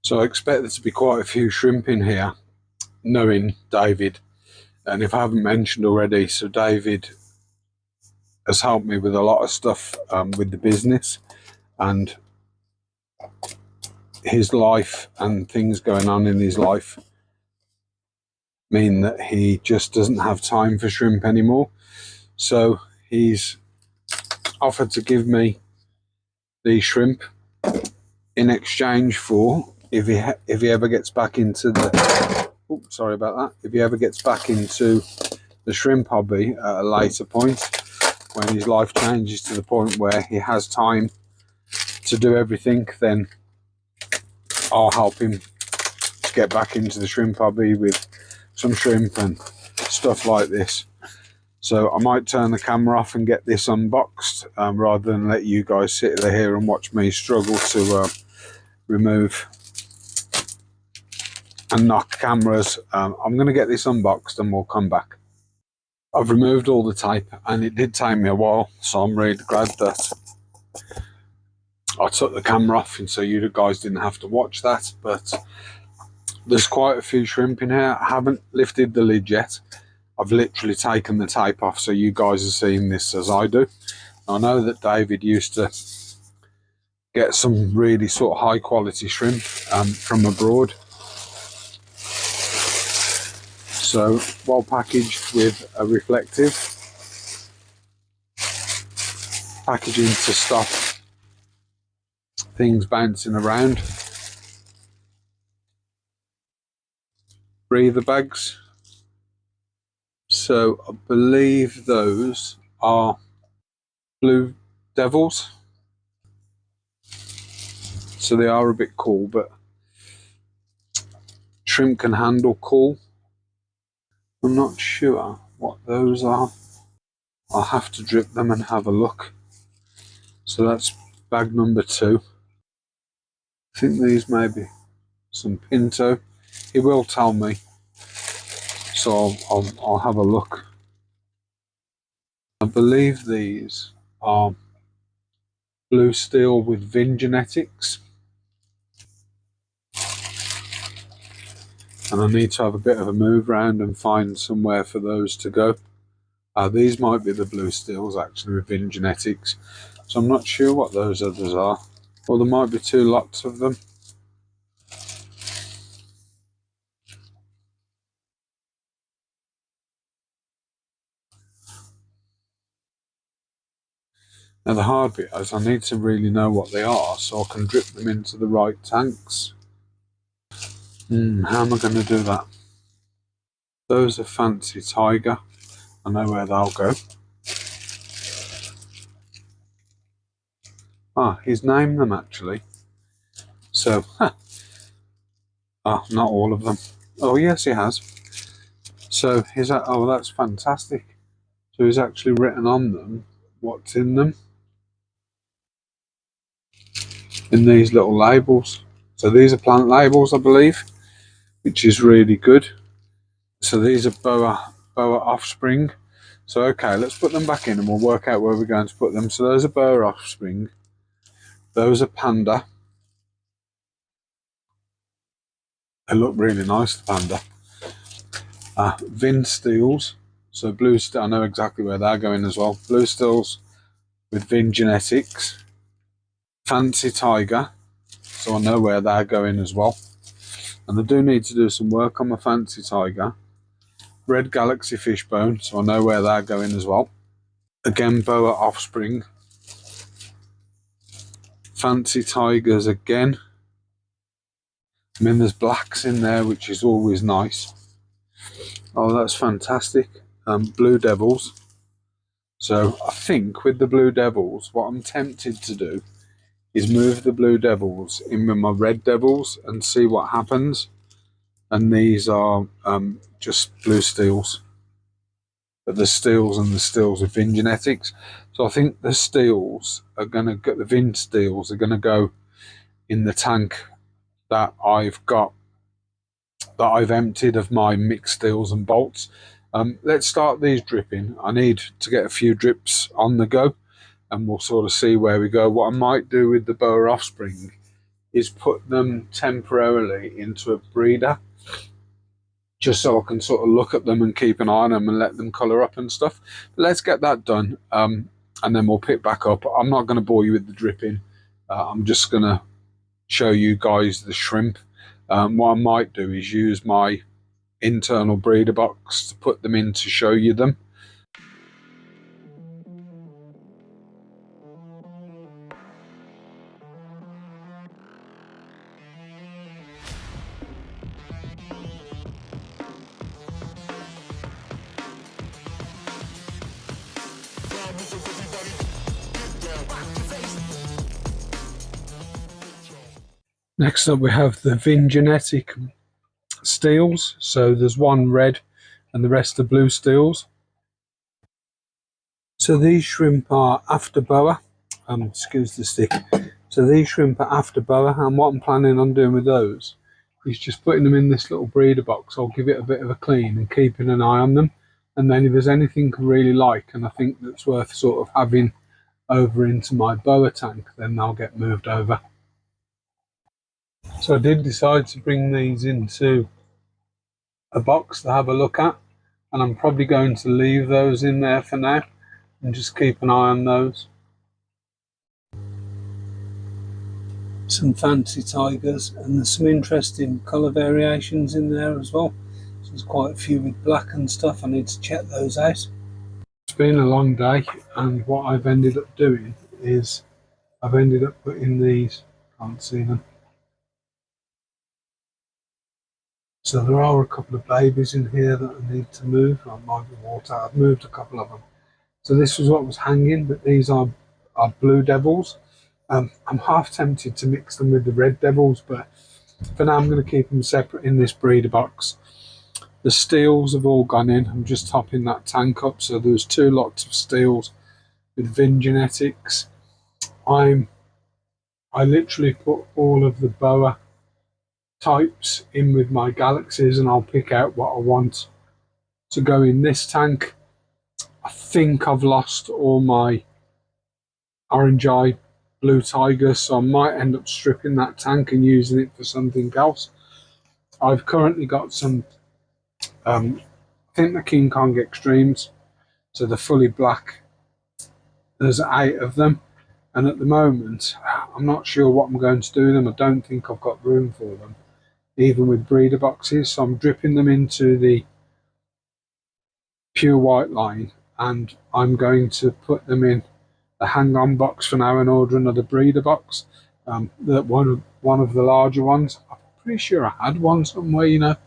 So I expect there to be quite a few shrimp in here, knowing David. And if I haven't mentioned already, so David has helped me with a lot of stuff with the business, and his life and things going on in his life mean that he just doesn't have time for shrimp anymore. So he's offered to give me the shrimp in exchange for if he ever gets back into the sorry about that, if he ever gets back into the shrimp hobby at a later point, when his life changes to the point where he has time to do everything, then I'll help him to get back into the shrimp hobby with some shrimp and stuff like this. So I might turn the camera off and get this unboxed rather than let you guys sit there here and watch me struggle to remove and knock cameras. I'm going to get this unboxed and we'll come back. I've removed all the tape and it did take me a while, so I'm really glad that I took the camera off and so you guys didn't have to watch that. But there's quite a few shrimp in here. I haven't lifted the lid yet. I've literally taken the tape off so you guys are seeing this as I do. I know that David used to get some really sort of high quality shrimp from abroad. So well packaged with a reflective packaging to stop things bouncing around. Breather bags. So I believe those are blue devils. So they are a bit cool, but shrimp can handle cool. I'm not sure what those are. I'll have to drip them and have a look. So that's bag number 2. I think these may be some pinto. He will tell me, so I'll have a look. I believe these are blue steel with Vin genetics, and I need to have a bit of a move around and find somewhere for those to go. These might be the blue steels actually with Vin genetics, so I'm not sure what those others are. Or there might be 2 lots of them. Now the hard bit is I need to really know what they are so I can drip them into the right tanks. How am I going to do that? Those are Fancy Tiger. I know where they'll go. He's named them actually. So, not all of them. Oh yes, he has. So he's oh, that's fantastic. So he's actually written on them what's in them, in these little labels. So these are plant labels, I believe, which is really good. So these are boa offspring. So okay, let's put them back in and we'll work out where we're going to put them. So those are boa offspring. Those are panda. They look really nice, the panda. Vin steels. So blue steel, I know exactly where they're going as well. Blue steels with Vin genetics. Fancy Tiger. So I know where they're going as well. And I do need to do some work on my Fancy Tiger. Red Galaxy Fishbone, so I know where they're going as well. Again, boa offspring. Fancy Tigers again. I mean, there's blacks in there, which is always nice. Oh, that's fantastic. Blue Devils. So I think with the Blue Devils, what I'm tempted to do is move the Blue Devils in with my Red Devils and see what happens. And these are just blue steels. But the steels and the steels with Vin genetics. So I think the steels are going to get, the Vin steels are going to go in the tank that I've got, that I've emptied of my mixed steels and bolts. Let's start these dripping. I need to get a few drips on the go and we'll sort of see where we go. What I might do with the boa offspring is put them temporarily into a breeder, just so I can sort of look at them and keep an eye on them and let them colour up and stuff. But let's get that done, and then we'll pick back up. I'm not going to bore you with the dripping. I'm just going to show you guys the shrimp. What I might do is use my internal breeder box to put them in to show you them. Next up we have the genetic steels. So there's one red and the rest are blue steels. So these shrimp are after boa. Excuse the stick. So these shrimp are after boa, and what I'm planning on doing with those is just putting them in this little breeder box. I'll give it a bit of a clean and keeping an eye on them, and then if there's anything I really like and I think that's worth sort of having over into my boa tank, then they'll get moved over. So I did decide to bring these into a box to have a look at, and I'm probably going to leave those in there for now and just keep an eye on those. Some fancy tigers, and there's some interesting colour variations in there as well. So there's quite a few with black and stuff. I need to check those out. It's been a long day, and what I've ended up doing is I've ended up putting these, can't see them. So there are a couple of babies in here that I need to move. I might be water. I've moved a couple of them. So this was what was hanging, but these are blue devils. I'm half tempted to mix them with the red devils, but for now I'm going to keep them separate in this breeder box. The steels have all gone in. I'm just topping that tank up. So there's 2 lots of steels with Vin Genetics. I literally put all of the boa types in with my galaxies, and I'll pick out what I want to go in this tank. I think I've lost all my orange eye blue tigers, so I might end up stripping that tank and using it for something else. I've currently got some I think the King Kong Extremes, so they're fully black. There's 8 of them, and at the moment I'm not sure what I'm going to do with them. I don't think I've got room for them even with breeder boxes, so I'm dripping them into the pure white line, and I'm going to put them in a hang-on box for now and order another breeder box. One of the larger ones. I'm pretty sure I had one somewhere, you know,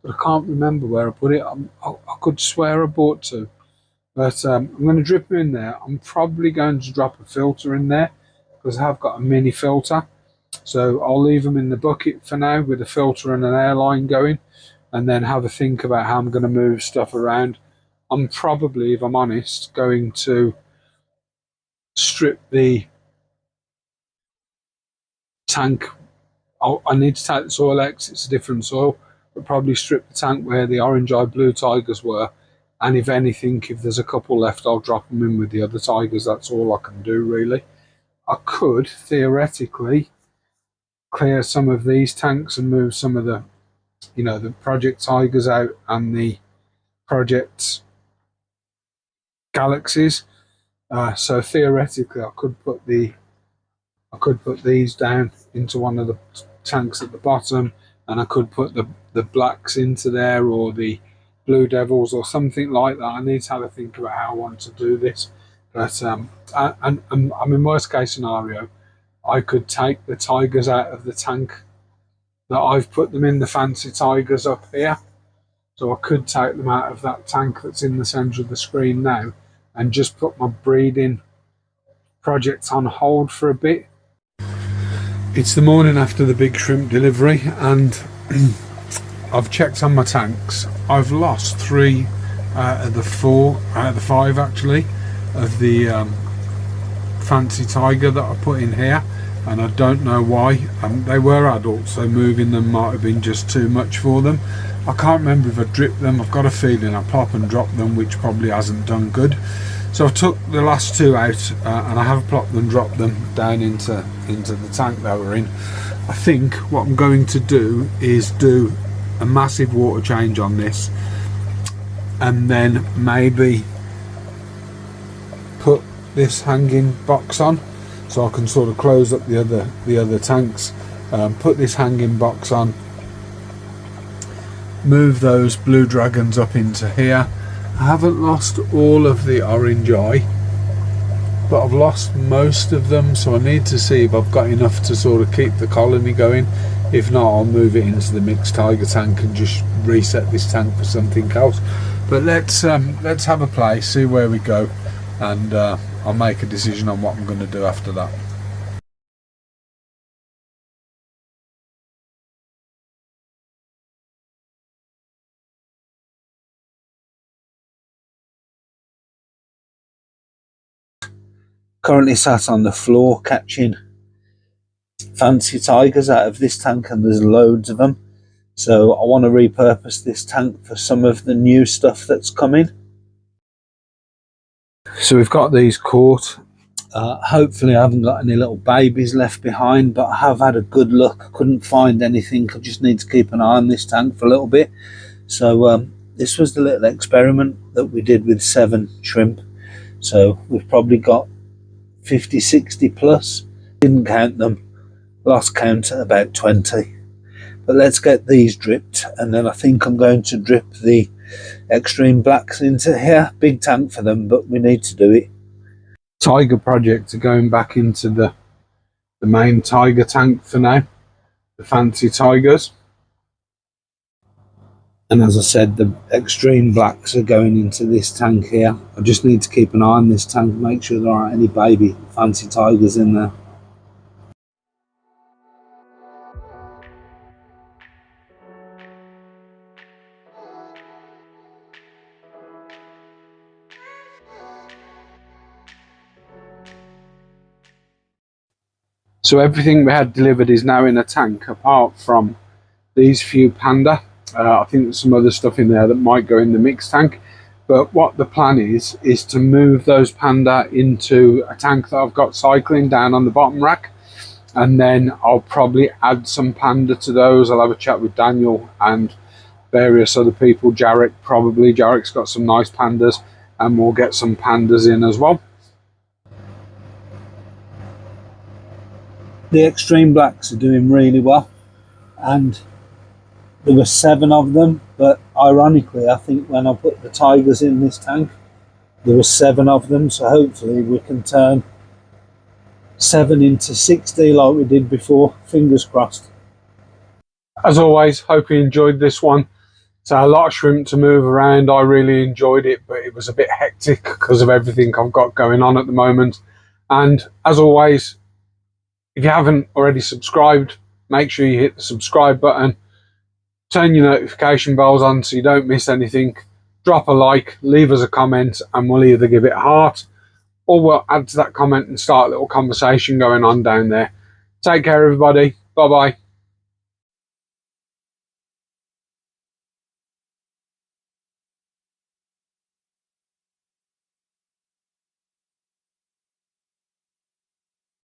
but I can't remember where I put it. I could swear I bought 2, but I'm going to drip them in there. I'm probably going to drop a filter in there because I have got a mini filter. So I'll leave them in the bucket for now with a filter and an airline going, and then have a think about how I'm going to move stuff around. I'm probably, if I'm honest, going to strip the tank. I need to take the soil out because it's a different soil, but probably strip the tank where the orange eye blue tigers were, and if anything, if there's a couple left, I'll drop them in with the other tigers. That's all I can do really. I could theoretically clear some of these tanks and move some of the, you know, the project tigers out and the project galaxies. So theoretically I could put these down into one of the tanks at the bottom, and I could put the blacks into there, or the blue devils or something like that. I need to have a think about how I want to do this, but I mean, worst case scenario, I could take the tigers out of the tank that I've put them in, the fancy tigers up here. So I could take them out of that tank that's in the centre of the screen now and just put my breeding project on hold for a bit. It's the morning after the big shrimp delivery, and I've checked on my tanks. I've lost 3 out of the 5 actually of the fancy tiger that I put in here, and I don't know why. They were adults, so moving them might have been just too much for them. I can't remember if I dripped them. I've got a feeling I plop and drop them, which probably hasn't done good. So I took the last two out and I have plopped and dropped them down into the tank that we're in. I think what I'm going to do is do a massive water change on this, and then maybe put this hanging box on so I can sort of close up the other tanks. Put this hanging box on, move those blue dragons up into here. I haven't lost all of the orange eye, but I've lost most of them, so I need to see if I've got enough to sort of keep the colony going. If not, I'll move it into the mixed tiger tank and just reset this tank for something else. But let's have a play, see where we go, and I'll make a decision on what I'm going to do after that. Currently sat on the floor catching fancy tigers out of this tank, and there's loads of them. So I want to repurpose this tank for some of the new stuff that's coming. So we've got these caught. Hopefully I haven't got any little babies left behind, but I have had a good look. I couldn't find anything. I just need to keep an eye on this tank for a little bit. So this was the little experiment that we did with 7 shrimp. So we've probably got 50, 60 plus. Didn't count them. Lost count at about 20. But let's get these dripped, and then I think I'm going to drip the extreme blacks into here. Big tank for them, but we need to do it. Tiger projects are going back into the main tiger tank for now, the fancy tigers. And as I said, the extreme blacks are going into this tank here. I just need to keep an eye on this tank, make sure there aren't any baby fancy tigers in there. So everything we had delivered is now in a tank, apart from these few panda. I think there's some other stuff in there that might go in the mixed tank. But what the plan is to move those panda into a tank that I've got cycling down on the bottom rack. And then I'll probably add some panda to those. I'll have a chat with Daniel and various other people. Jarek probably. Jarek's got some nice pandas, and we'll get some pandas in as well. The extreme blacks are doing really well, and there were 7 of them, but ironically I think when I put the tigers in this tank there were 7 of them, so hopefully we can turn 7 into 60 like we did before. Fingers crossed. As always, hope you enjoyed this one. So a lot of shrimp to move around. I really enjoyed it, but it was a bit hectic because of everything I've got going on at the moment. And as always, if you haven't already subscribed, make sure you hit the subscribe button, turn your notification bells on so you don't miss anything. Drop a like, leave us a comment, and we'll either give it a heart or we'll add to that comment and start a little conversation going on down there. Take care, everybody. Bye bye.